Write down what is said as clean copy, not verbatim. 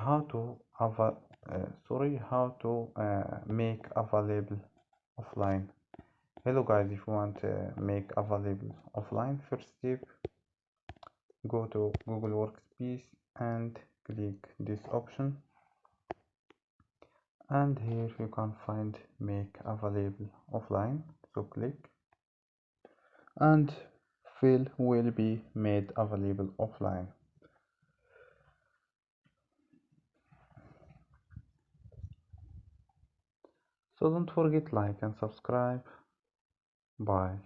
how to make available offline. Hello guys, if you want to make available offline, first step, go to Google Workspace and click this option, and here you can find make available offline. So click, and file will be made available offline. So don't forget like and subscribe. Bye.